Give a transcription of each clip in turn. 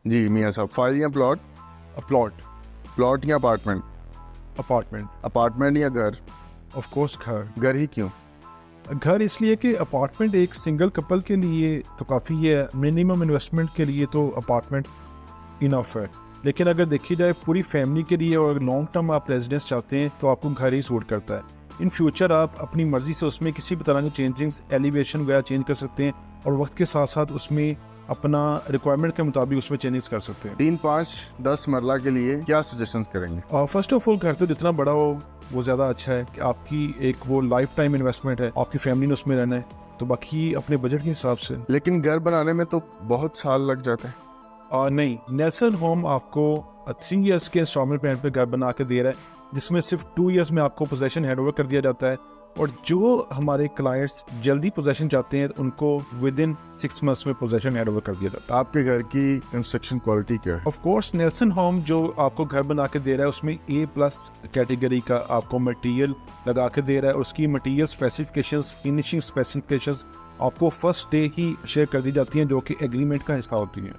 जी मियाँ साहब, फाइल या प्लॉट? प्लॉट। प्लॉट या अपार्टमेंट? अपार्टमेंट। अपार्टमेंट या घर? ऑफ कोर्स घर। घर ही क्यों? घर इसलिए कि अपार्टमेंट एक सिंगल कपल के लिए तो काफ़ी है, मिनिमम इन्वेस्टमेंट के लिए तो अपार्टमेंट इनफ है। लेकिन अगर देखी जाए पूरी फैमिली के लिए और लॉन्ग टर्म आप रेजिडेंस चाहते हैं तो आपको घर ही सूट करता है। इन फ्यूचर आप अपनी मर्ज़ी से उसमें किसी भी तरह की चेंजिंग्स, एलिवेशन वगैरह चेंज कर सकते हैं और वक्त के साथ साथ उसमें अपना रिक्वायरमेंट के मुताबिक उसमें चेंजेस कर सकते हैं। 3, 5, 10 मरला के लिए क्या सजेशन करेंगे? और फर्स्ट ऑफ ऑल घर तो जितना बड़ा हो वो ज़्यादा अच्छा है कि आपकी एक वो लाइफ टाइम इन्वेस्टमेंट है, आपकी फैमिली ने उसमें रहना है, तो बाकी अपने बजट के हिसाब से। लेकिन घर बनाने में तो बहुत साल लग जाते हैं। नहीं, नेल्सन होम आपको 3 इयर्स के इंस्टॉलमेंट प्लान पे घर बना के दे रहा है, जिसमें सिर्फ 2 इयर्स में आपको पोजेशन हैंड ओवर कर दिया जाता है। और जो हमारे क्लाइंट्स जल्दी पोजेशन चाहते हैं उनको विद इन 6 मंथ्स में पोजेशन हैंड ओवर कर दिया जाता है। आपके घर की कंस्ट्रक्शन क्वालिटी क्या है? ऑफ कोर्स नेल्सन होम जो आपको घर बना के दे रहा है उसमें A+ कैटेगरी का आपको मटेरियल लगा के दे रहा है। उसकी मटेरियल स्पेसिफिकेशंस, फिनिशिंग स्पेसिफिकेशंस आपको फर्स्ट डे ही शेयर कर दी जाती हैं, जो कि एग्रीमेंट का हिस्सा होती हैं।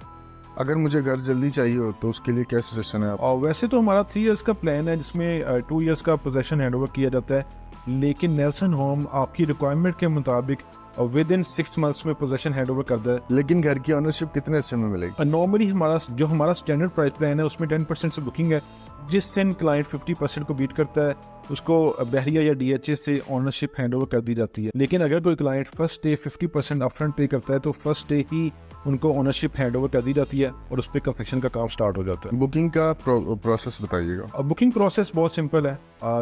अगर मुझे घर जल्दी चाहिए हो तो उसके लिए क्या सजेशन है आप? और वैसे तो हमारा 3 इयर्स का प्लान है जिसमें 2 इयर्स का पोजेशन हैंड ओवर किया जाता है, लेकिन नेल्सन होम आपकी रिक्वायरमेंट के मुताबिक विद इन 6 मंथ्स में पोजेशन हैंड ओवर करता है। लेकिन घर की ऑनरशिप कितने अच्छे में मिलेगी? नॉर्मली हमारा स्टैंडर्ड प्राइस प्लान है उसमें 10% से बुकिंग है। जिस दिन क्लाइंट 50% को बीट करता है उसको बहरिया या DHA से ओनरशिप हैंड ओवर कर दी जाती है। लेकिन अगर कोई क्लाइंट फर्स्ट डे 50% अपफ्रंट पे करता है तो फर्स्ट डे ही उनको ओनरशिप हैंड ओवर कर दी जाती है और उस पर कंस्ट्रक्शन का काम स्टार्ट हो जाता है। बुकिंग का प्रोसेस बताइएगा। अब बुकिंग प्रोसेस बहुत सिंपल है,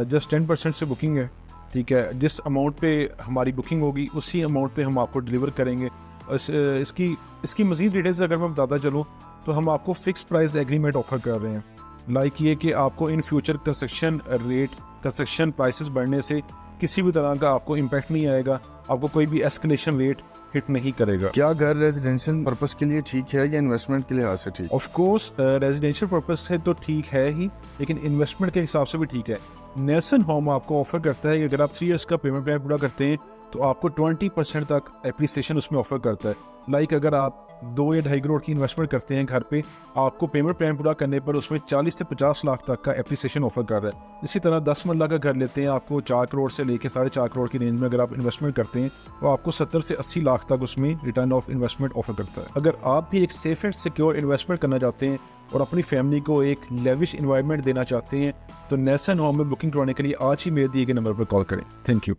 जस्ट 10% से बुकिंग है। ठीक है, जिस अमाउंट पे हमारी बुकिंग होगी उसी अमाउंट पे हम आपको डिलीवर करेंगे। और इसकी मज़ीद डिटेल्स अगर मैं बताता चलूँ तो हम आपको फिक्स प्राइस एग्रीमेंट ऑफर कर रहे हैं। लाइक ये कि आपको इन फ्यूचर कंस्ट्रक्शन प्राइसेस बढ़ने से किसी भी तरह का आपको इम्पैक्ट नहीं आएगा, आपको कोई भी एस्केलेशन रेट हिट नहीं करेगा। क्या घर रेजिडेंशियल पर्पस के लिए ठीक है या इन्वेस्टमेंट के लिहाज से ठीक? ऑफ कोर्स रेजिडेंशियल पर्पस से तो ठीक है ही, लेकिन इन्वेस्टमेंट के हिसाब से भी ठीक है। नेल्सन होम आपको ऑफर करता है कि अगर आप 3 इयर्स का पेमेंट प्लान पूरा करते हैं तो आपको 20% तक एप्रिसिएशन उसमें ऑफर करता है। लाइक अगर आप 2 या 2.5 करोड़ की इन्वेस्टमेंट करते हैं घर पे, आपको पेमेंट प्लान पूरा करने पर उसमें 40 से 50 लाख तक का एप्रिसिएशन ऑफर कर रहा है। इसी तरह 10 मरला का घर लेते हैं, आपको 4 करोड़ से लेकर 4.5 करोड़ की रेंज में अगर आप इन्वेस्टमेंट करते हैं तो आपको 70 से 80 लाख तक उसमें रिटर्न ऑफ इन्वेस्टमेंट ऑफर करता है। अगर आप भी एक सेफ एंड सिक्योर इन्वेस्टमेंट करना चाहते हैं और अपनी फैमिली को एक लेविश इन्वायरमेंट देना चाहते हैं तो नेल्सन होम में बुकिंग करवाने के लिए आज ही मेरे दिए गए नंबर पर कॉल करें। Thank you.